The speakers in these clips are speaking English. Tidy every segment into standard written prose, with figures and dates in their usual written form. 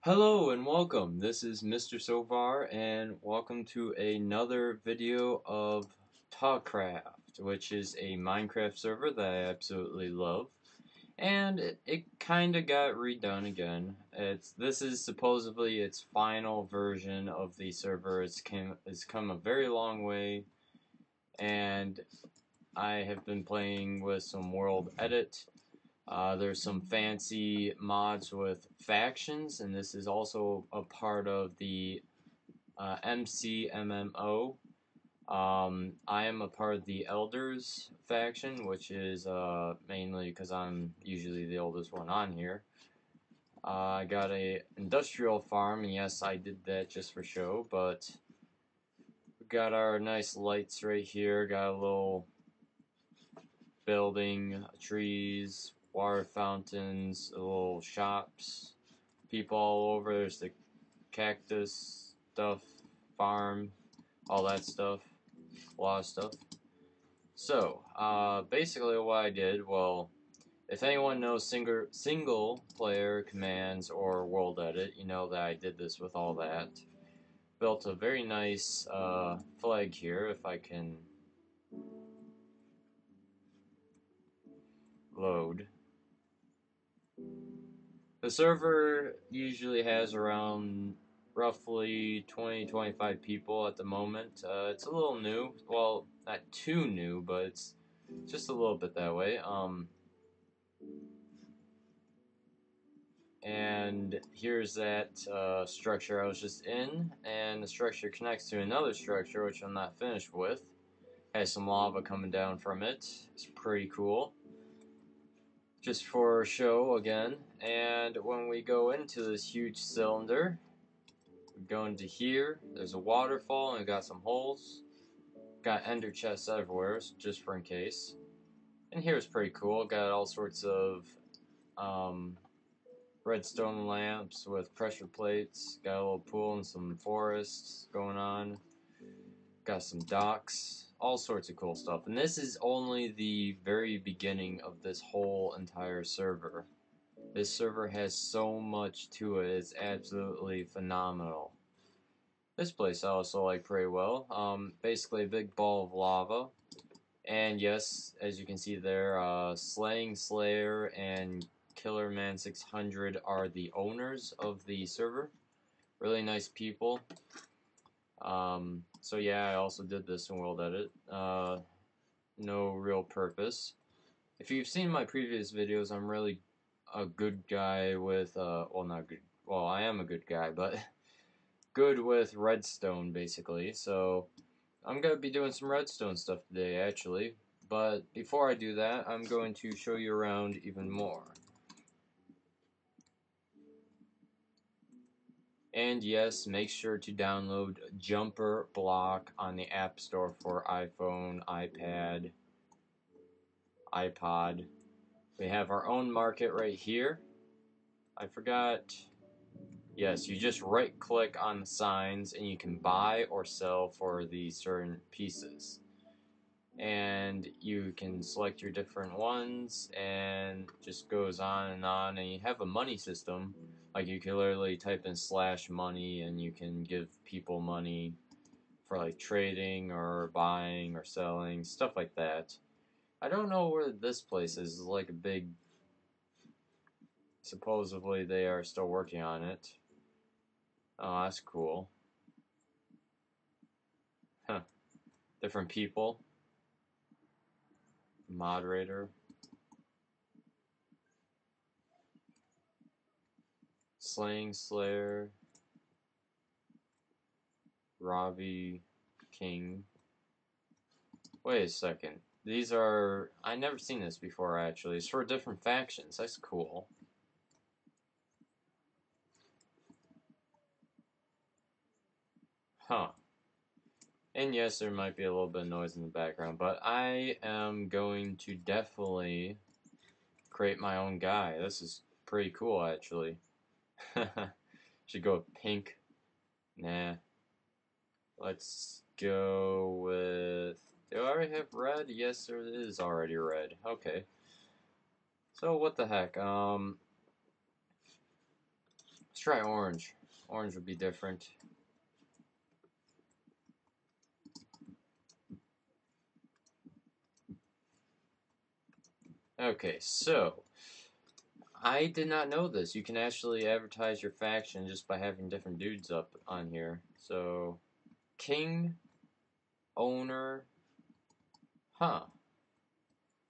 Hello and welcome. This is MrSovr and welcome to another video of Tacraft, which is a Minecraft server that I absolutely love. And it kind of got redone again. This is supposedly its final version of the server. It's come a very long way, and I have been playing with some world edit. There's some fancy mods with factions, and this is also a part of the MCMMO. I am a part of the Elders faction, which is mainly because I'm usually the oldest one on here. I got a industrial farm, and yes, I did that just for show, but we got our nice lights right here, got a little building, trees, water fountains, little shops, people all over. There's the cactus stuff, farm, all that stuff, a lot of stuff. So, basically what I did, well, if anyone knows single player commands or world edit, you know that I did this with all that. Built a very nice flag here, if I can load. The server usually has around roughly 20-25 people at the moment. It's a little new. Well, not too new, but it's just a little bit that way. And here's that structure I was just in, and the structure connects to another structure which I'm not finished with. Has some lava coming down from it. It's pretty cool. Just for show again. And when we go into this huge cylinder, we go into here. There's a waterfall and we got some holes. Got ender chests everywhere, just for in case. And here's pretty cool. Got all sorts of redstone lamps with pressure plates. Got a little pool and some forests going on. Got some docks. All sorts of cool stuff. And this is only the very beginning of this whole entire server. This server has so much to it. It's absolutely phenomenal. This place I also like pretty well. Basically a big ball of lava. And yes, as you can see there, Slaying Slayer and Killerman 600 are the owners of the server. Really nice people. So yeah, I also did this in World Edit. No real purpose. If you've seen my previous videos, I'm really a good guy with, well, not good, well, I am a good guy, but good with redstone, basically. So I'm going to be doing some redstone stuff today, actually. But before I do that, I'm going to show you around even more. And yes, make sure to download Jumper Block on the App Store for iPhone, iPad, iPod. We have our own market right here. I forgot. Yes, you just right click on the signs and you can buy or sell for the certain pieces. And you can select your different ones and just goes on, and you have a money system. Like you can literally type in /money and you can give people money for like trading or buying or selling, stuff like that. I don't know where this place is. It's like a big, supposedly they are still working on it. Oh, that's cool. Huh. Different people. Moderator. Slaying Slayer. Robbie King. Wait a second. These are... I never seen this before, actually. It's for different factions. That's cool. Huh. And yes, there might be a little bit of noise in the background, but I am going to definitely create my own guy. This is pretty cool, actually. Should go with pink. Nah. Let's go with... Do I already have red? Yes, there is already red. Okay. So what the heck? Let's try orange. Orange would be different. Okay, so I did not know this. You can actually advertise your faction just by having different dudes up on here. So, king, owner, huh?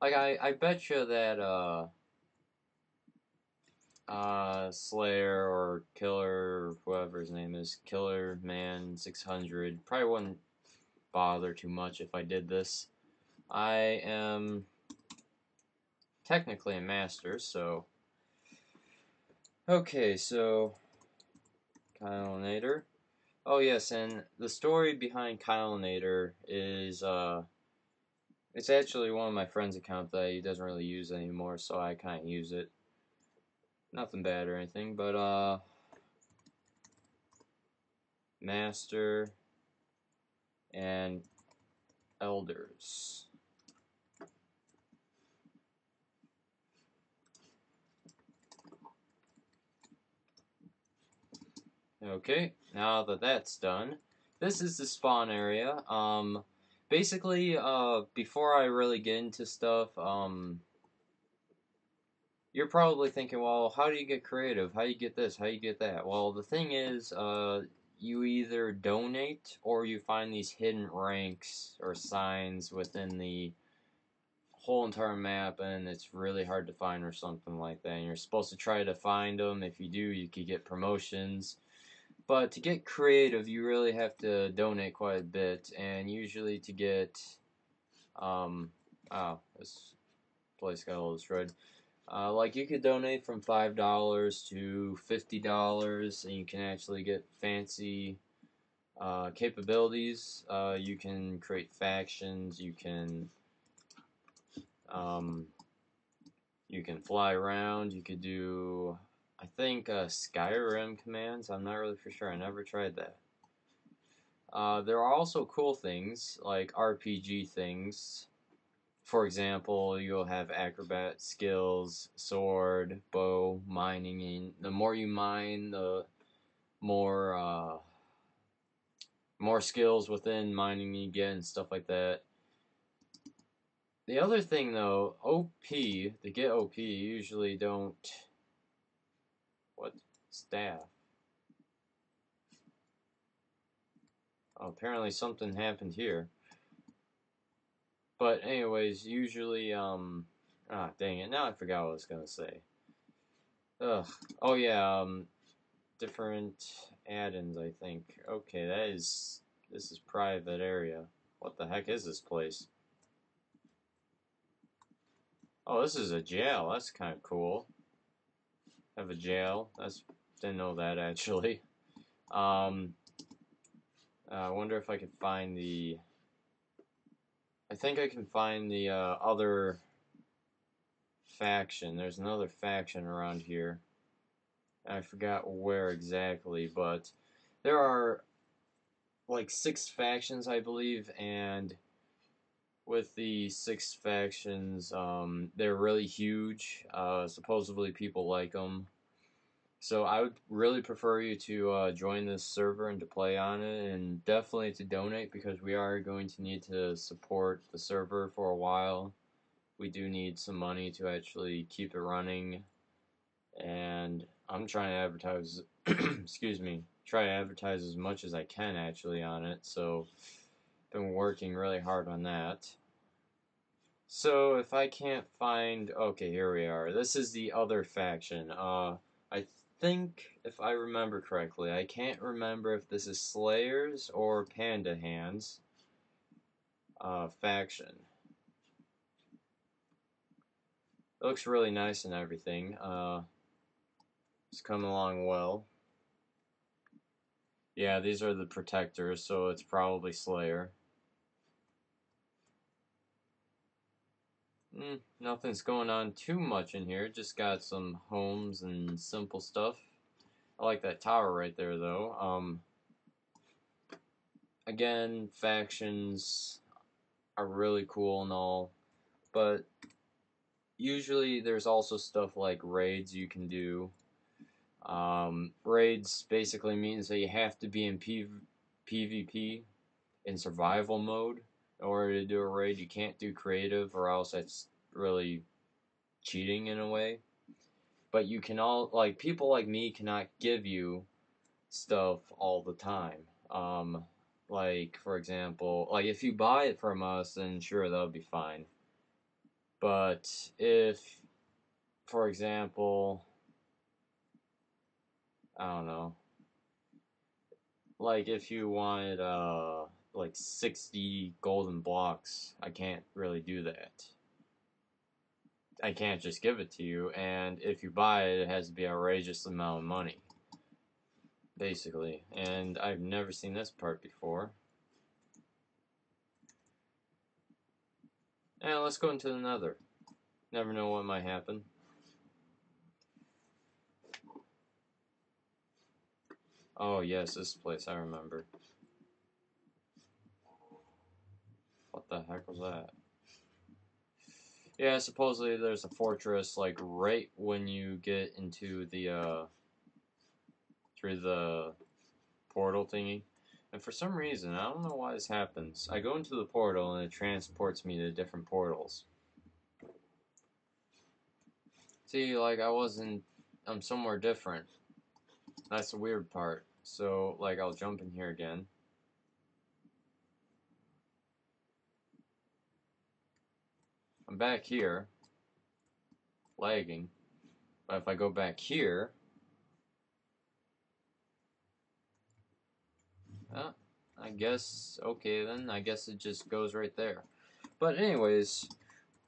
Like I bet you that Slayer or Killer or whoever his name is, Killer Man 600 probably wouldn't bother too much if I did this. I am technically a master, so okay, so Kylinator. Oh yes, and the story behind Kylinator is it's actually one of my friend's account that he doesn't really use anymore, so I kind of use it. Nothing bad or anything, but master and elders. Okay, now that that's done, this is the spawn area. Basically, before I really get into stuff, you're probably thinking, well, how do you get creative? How do you get this? How do you get that? Well, the thing is, you either donate or you find these hidden ranks or signs within the whole entire map, and it's really hard to find or something like that. And you're supposed to try to find them. If you do, you could get promotions. But to get creative, you really have to donate quite a bit, and usually to get, oh, this place got a little destroyed. Like you could donate from $5 to $50, and you can actually get fancy capabilities. You can create factions. Um, you can fly around. You could do, I think, Skyrim commands. I'm not really for sure. I never tried that. There are also cool things like RPG things. For example, you'll have acrobat skills, sword, bow, mining. And the more you mine, the more skills within mining you get and stuff like that. The other thing though, OP, to get OP, you usually don't. What? Staff. Oh, apparently something happened here. But anyways, usually, dang it, now I forgot what I was gonna say. Ugh. Oh yeah, different add-ins, I think. Okay, this is private area. What the heck is this place? Oh, this is a jail. That's kind of cool. Have a jail. Didn't know that actually. I wonder if I could find the. I think I can find the other faction. There's another faction around here. I forgot where exactly, but there are like 6 factions, I believe, and with the 6 factions, they're really huge. Supposedly people like them. So I would really prefer you to join this server and to play on it, and definitely to donate because we are going to need to support the server for a while. We do need some money to actually keep it running, and I'm trying to advertise, excuse me, try to advertise as much as I can actually on it, so been working really hard on that. So if I can't find, okay, here we are. This is the other faction. I think if I remember correctly, I can't remember if this is Slayers or Panda Hands faction. It looks really nice and everything. It's coming along well. Yeah, these are the protectors, so it's probably Slayer. Nothing's going on too much in here. Just got some homes and simple stuff. I like that tower right there, though. Again, factions are really cool and all, but usually there's also stuff like raids you can do. Raids basically means that you have to be in PvP, in survival mode, in order to do a raid. You can't do creative, or else that's really cheating in a way. But you can people like me cannot give you stuff all the time. Like, for example, like if you buy it from us, then sure, that'll be fine. But if, for example, I don't know, like if you wanted like 60 golden blocks, I can't really do that. I can't just give it to you, and if you buy it, it has to be an outrageous amount of money, basically. And I've never seen this part before. And let's go into the Nether. Never know what might happen. Oh yes, this place I remember. What the heck was that? Yeah, supposedly there's a fortress like right when you get into the through the portal thingy. And for some reason, I don't know why this happens. I go into the portal and it transports me to different portals. See, like I'm somewhere different. That's the weird part. So, like, I'll jump in here again. I'm back here, lagging. But if I go back here, I guess, okay then, I guess it just goes right there. But anyways,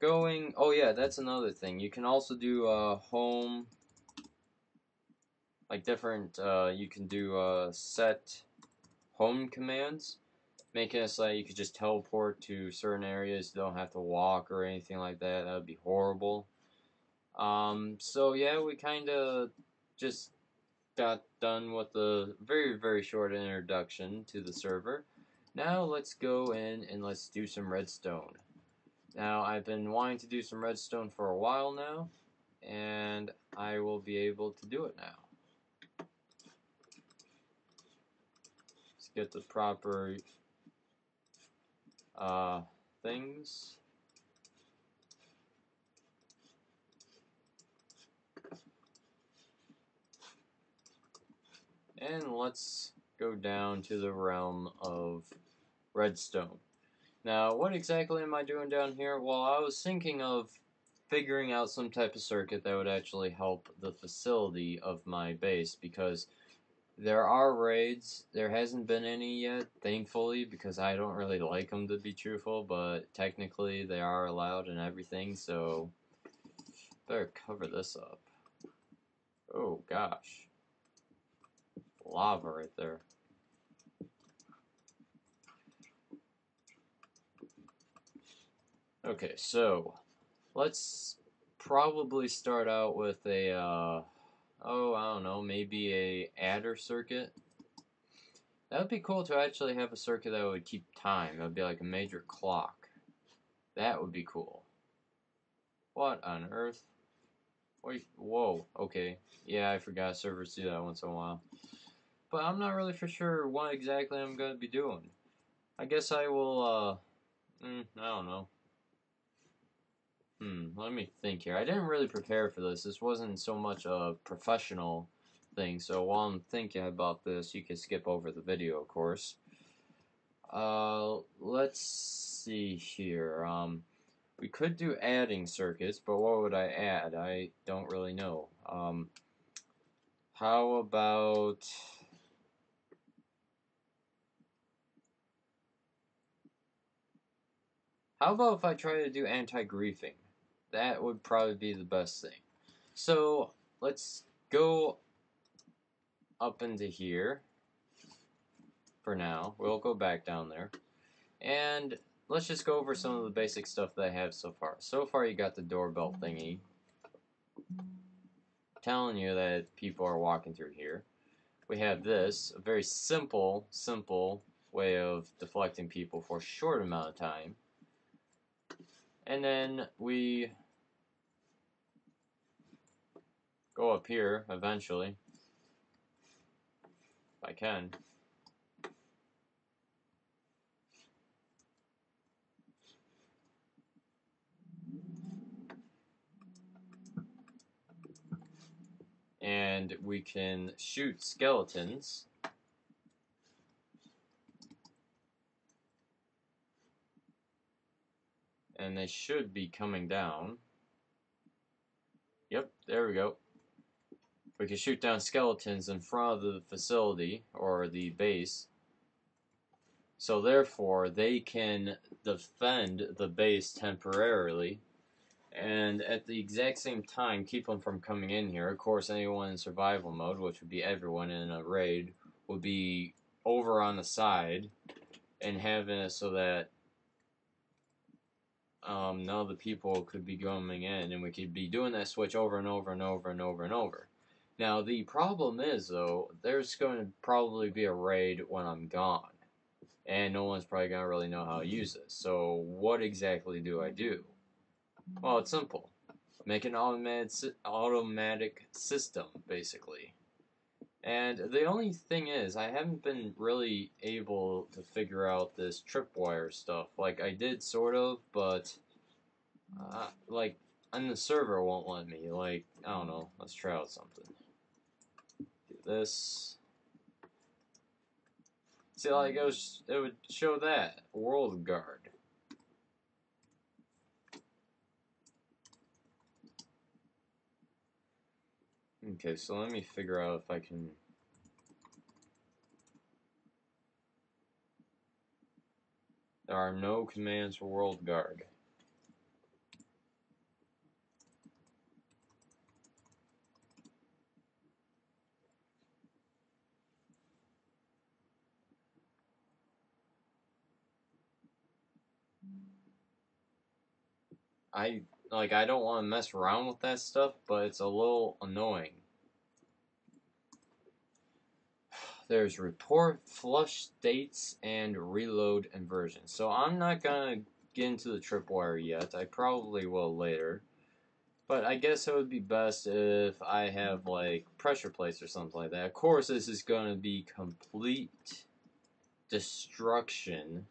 oh yeah, that's another thing. You can also do home, like different, you can do set home commands, making it so that you could just teleport to certain areas, you don't have to walk or anything like that. That would be horrible. So yeah, we kind of just got done with the very, very short introduction to the server. Now let's go in and let's do some redstone. Now I've been wanting to do some redstone for a while now, and I will be able to do it now. Let's get the proper things. And let's go down to the realm of redstone. Now, what exactly am I doing down here? Well, I was thinking of figuring out some type of circuit that would actually help the facility of my base, because there are raids. There hasn't been any yet, thankfully, because I don't really like them, to be truthful, but technically they are allowed and everything, so better cover this up. Oh gosh. Lava right there. Okay, so let's probably start out with a, oh, I don't know, maybe a adder circuit. That would be cool to actually have a circuit that would keep time. That would be like a major clock. That would be cool. What on earth? Wait, whoa, okay. Yeah, I forgot servers do that once in a while. But I'm not really for sure what exactly I'm going to be doing. I guess I will, I don't know. Let me think here. I didn't really prepare for this. This wasn't so much a professional thing, so while I'm thinking about this, you can skip over the video, of course. Let's see here. We could do adding circuits, but what would I add? I don't really know. How about... How about if I try to do anti-griefing? That would probably be the best thing. So, let's go up into here for now. We'll go back down there. And let's just go over some of the basic stuff that I have so far. So far, you got the doorbell thingy telling you that people are walking through here. We have this, a very simple way of deflecting people for a short amount of time. And then we go up here eventually. if I can. And we can shoot skeletons. And they should be coming down. Yep, there we go. We can shoot down skeletons in front of the facility, or the base. So therefore, they can defend the base temporarily. And at the exact same time, keep them from coming in here. Of course, anyone in survival mode, which would be everyone in a raid, would be over on the side. And having it so that none of the people could be coming in, and we could be doing that switch over and over and over and over and over. Now, the problem is, though, there's going to probably be a raid when I'm gone, and no one's probably going to really know how to use this. So what exactly do I do? Well, it's simple. Make an automatic system, basically. And the only thing is, I haven't been really able to figure out this tripwire stuff. Like, I did sort of, but, like, on the server won't let me. Like, I don't know. Let's try out something. Do this. See, like, it would show that. World Guard. Okay, so let me figure out if I can... There are no commands for World Guard. I don't want to mess around with that stuff, but it's a little annoying. There's report, flush states, and reload inversion. So I'm not gonna get into the tripwire yet. I probably will later. But I guess it would be best if I have like pressure plates or something like that. Of course, this is gonna be complete destruction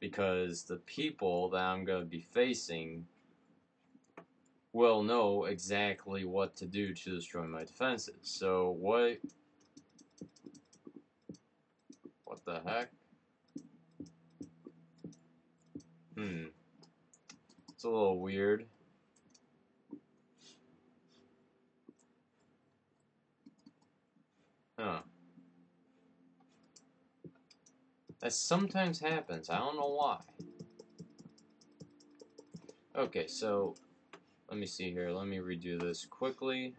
because the people that I'm gonna be facing will know exactly what to do to destroy my defenses. So what the heck? It's a little weird. Huh. That sometimes happens. I don't know why. Okay, so let me see here. Let me redo this quickly.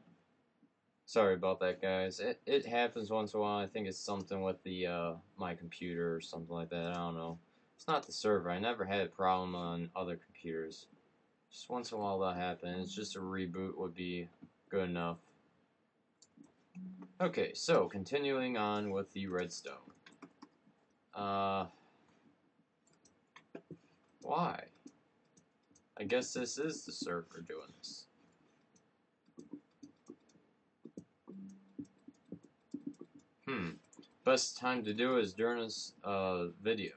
Sorry about that, guys. It happens once in a while. I think it's something with the my computer or something like that. I don't know. It's not the server. I never had a problem on other computers. Just once in a while that happens. It's just a reboot would be good enough. Okay, so continuing on with the redstone. Why? I guess this is the server doing this. Best time to do it is during this video.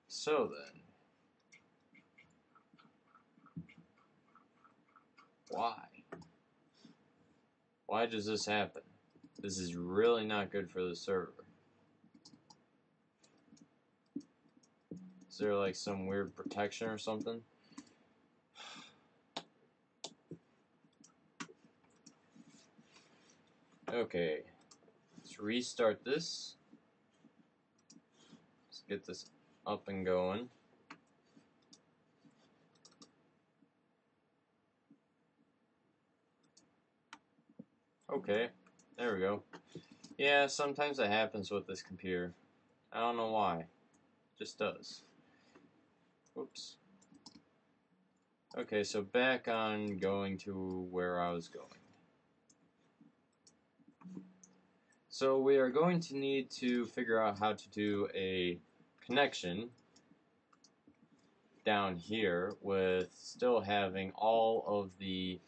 So then, why? Why does this happen? This is really not good for the server. Is there like some weird protection or something? Okay, let's restart this. Let's get this up and going. Okay, there we go. Yeah, sometimes that happens with this computer. I don't know why. It just does. Oops. Okay, so back on going to where I was going. So we are going to need to figure out how to do a connection down here with still having all of the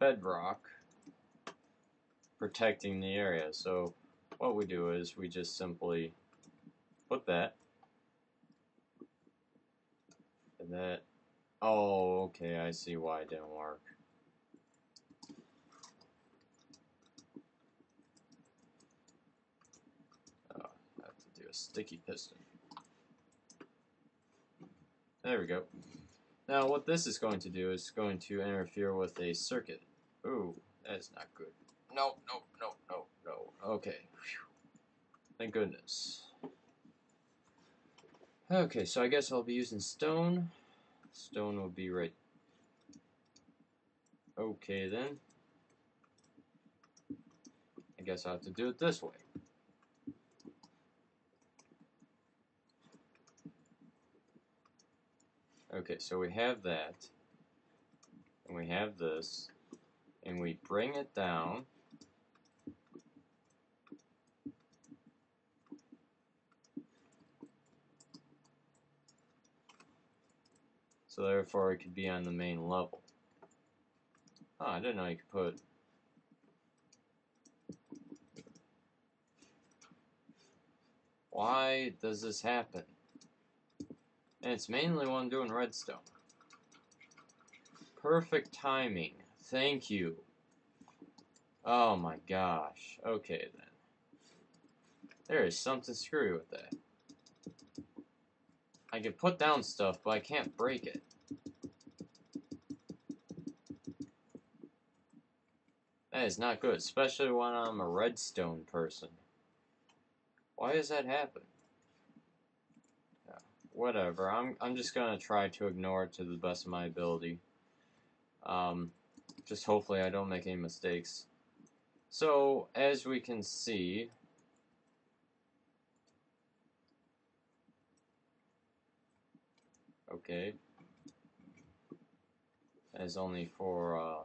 bedrock protecting the area. So what we do is we just simply put that and that. Oh, okay, I see why it didn't work. Oh, I have to do a sticky piston. There we go. Now what this is going to do is going to interfere with a circuit. Ooh, that is not good. No, no, no, no, no. Okay. Whew. Thank goodness. Okay, so I guess I'll be using stone. Stone will be right. Okay then. I guess I'll have to do it this way. Okay, so we have that. And we have this. And we bring it down. So therefore it could be on the main level. Oh, I didn't know you could put... Why does this happen? And it's mainly when I'm doing redstone. Perfect timing. Thank you. Oh my gosh. Okay then. There is something screwy with that. I can put down stuff, but I can't break it. That is not good, especially when I'm a redstone person. Why does that happen? Yeah, whatever. I'm just gonna try to ignore it to the best of my ability. Just hopefully I don't make any mistakes. So as we can see, okay, as only for a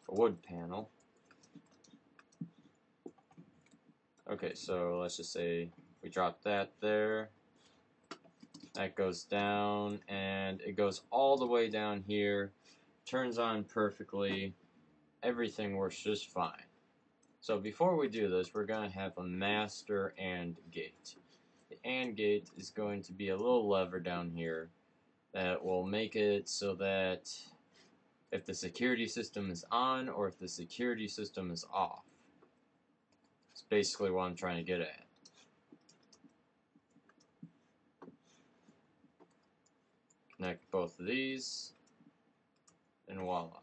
wood panel. Okay, so let's just say we drop that there. That goes down, and it goes all the way down here. Turns on perfectly. Everything works just fine. So before we do this, we're going to have a master AND gate. The AND gate is going to be a little lever down here that will make it so that if the security system is on or if the security system is off. It's basically what I'm trying to get at. Connect both of these, and voila.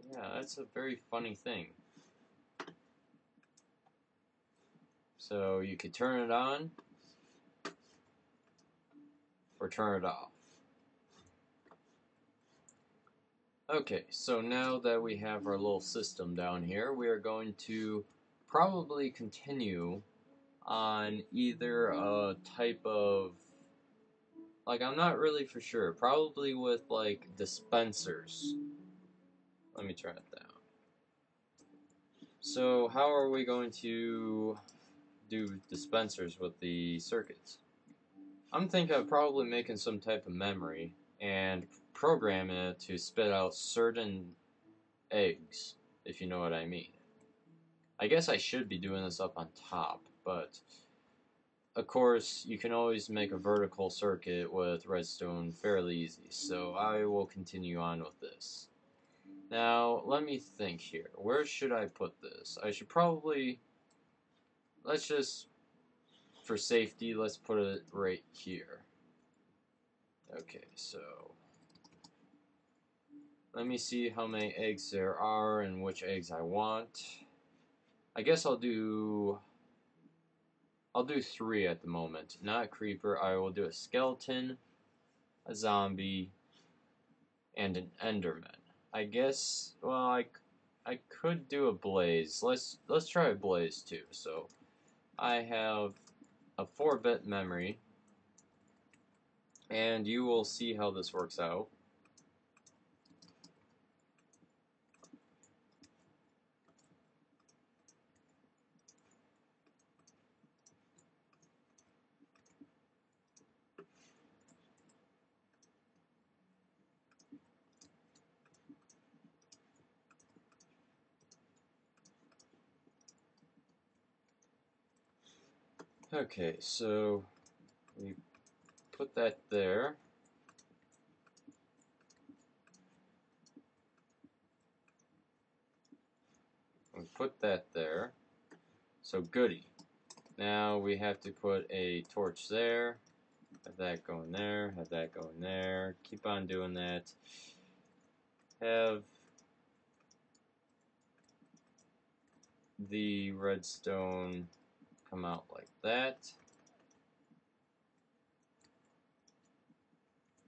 Yeah, that's a very funny thing. So you could turn it on or turn it off. Okay, so now that we have our little system down here, we are going to probably continue on either a type of, like, I'm not really for sure, probably with like dispensers. Let me turn it down. So how are we going to do dispensers with the circuits? I'm thinking of probably making some type of memory and programming it to spit out certain eggs, if you know what I mean. I guess I should be doing this up on top, but of course you can always make a vertical circuit with redstone fairly easy, so I will continue on with this. Now, let me think here. Where should I put this? I should probably, let's just, for safety, let's put it right here. Okay, so let me see how many eggs there are and which eggs I want. I guess I'll do 3 at the moment. Not a creeper. I will do a skeleton, a zombie, and an enderman. I guess, well, I could do a blaze. Let's try a blaze too. So I have a 4-bit memory, and you will see how this works out. Okay, so we put that there. We put that there. So goody. Now we have to put a torch there. Have that going there. Have that going there. Keep on doing that. Have the redstone come out like that.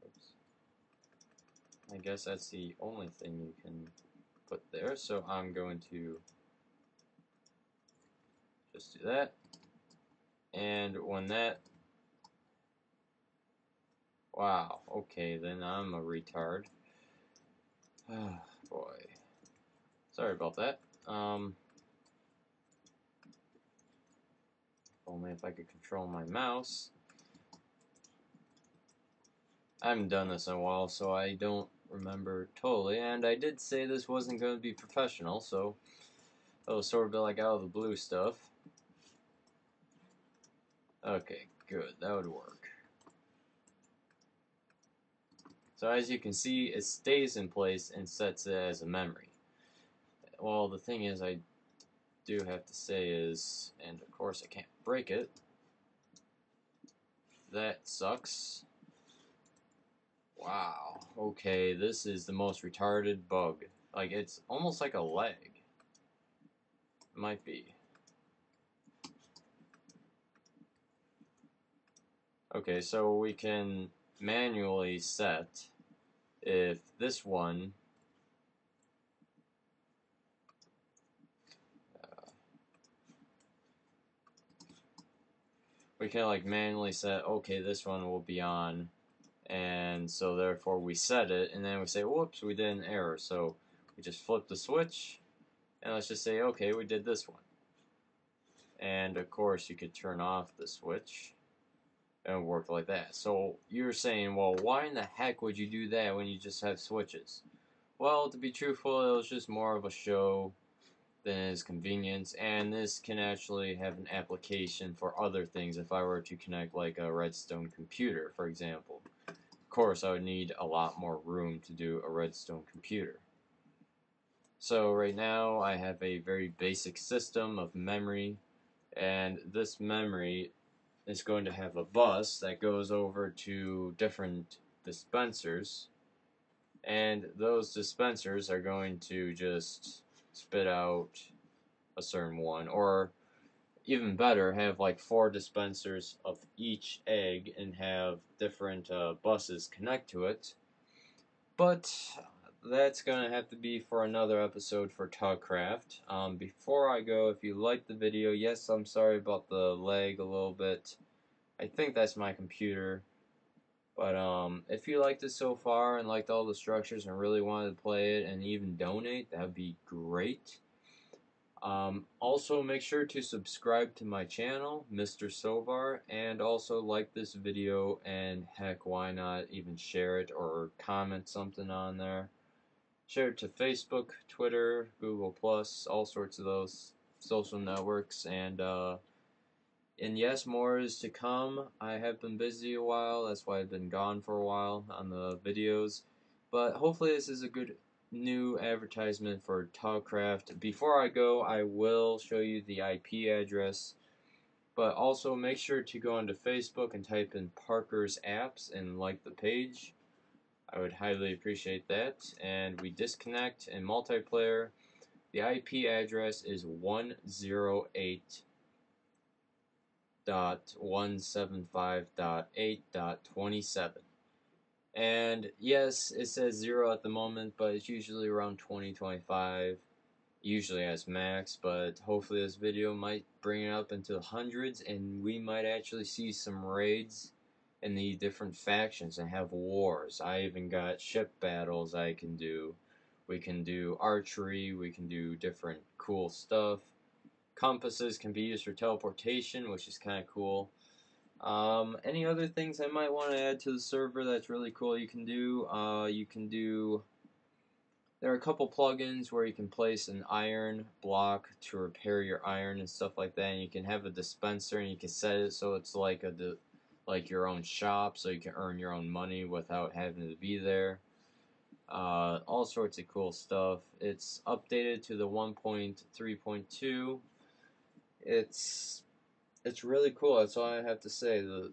Oops. I guess that's the only thing you can put there, so I'm going to just do that. And when that, wow, okay, then I'm a retard. Oh, boy. Sorry about that. Only if I could control my mouse. I haven't done this in a while, so I don't remember totally. And I did say this wasn't going to be professional, so that was sort of like out of the blue stuff. Okay, good. That would work. So as you can see, it stays in place and sets it as a memory. Well, the thing is, I do have to say is, and of course I can't break it. That sucks. Wow. Okay, this is the most retarded bug. Like, it's almost like a lag. It might be. Okay, so we can manually set if this one we can like manually set, okay, this one will be on, and so therefore we set it, and then we say, whoops, we did an error, so we just flip the switch, and let's just say, okay, we did this one. And of course you could turn off the switch and work like that. So you're saying, well, why in the heck would you do that when you just have switches? Well, to be truthful, it was just more of a show than it is convenience, and this can actually have an application for other things if I were to connect like a redstone computer, for example. Of course, I would need a lot more room to do a redstone computer. So right now I have a very basic system of memory, and this memory is going to have a bus that goes over to different dispensers, and those dispensers are going to just spit out a certain one, or even better, have like 4 dispensers of each egg and have different buses connect to it. But that's going to have to be for another episode for Tacraft. Before I go, if you liked the video, yes, I'm sorry about the lag a little bit. I think that's my computer. But if you liked it so far and liked all the structures and really wanted to play it and even donate, that would be great. Also, make sure to subscribe to my channel, MrSovr, and also like this video, and heck, why not even share it or comment something on there. Share it to Facebook, Twitter, Google+, all sorts of those social networks, and yes, more is to come. I have been busy a while, that's why I've been gone for a while on the videos, but hopefully this is a good new advertisement for Tacraft. Before I go, I will show you the IP address, but also make sure to go onto Facebook and type in Parker's Apps and like the page. I would highly appreciate that. And we disconnect in multiplayer. The IP address is 108.175.8.27. And yes, it says 0 at the moment, but it's usually around 2025, usually as max, but hopefully this video might bring it up into the hundreds, and we might actually see some raids in the different factions and have wars. I even got ship battles I can do. We can do archery, we can do different cool stuff. Compasses can be used for teleportation, which is kind of cool. Any other things I might want to add to the server that's really cool you can do? There are a couple plugins where you can place an iron block to repair your iron and stuff like that. And you can have a dispenser and you can set it so it's like like your own shop, so you can earn your own money without having to be there. All sorts of cool stuff. It's updated to the 1.3.2. It's really cool. That's all I have to say. The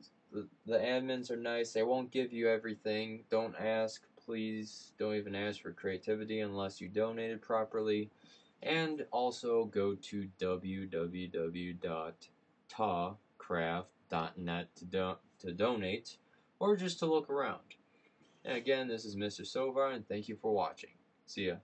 admins are nice. They won't give you everything. Don't ask, please. Don't even ask for creativity unless you donated properly. And also go to www.tacraft.net to donate, or just to look around. And again, this is MrSovr, and thank you for watching. See ya.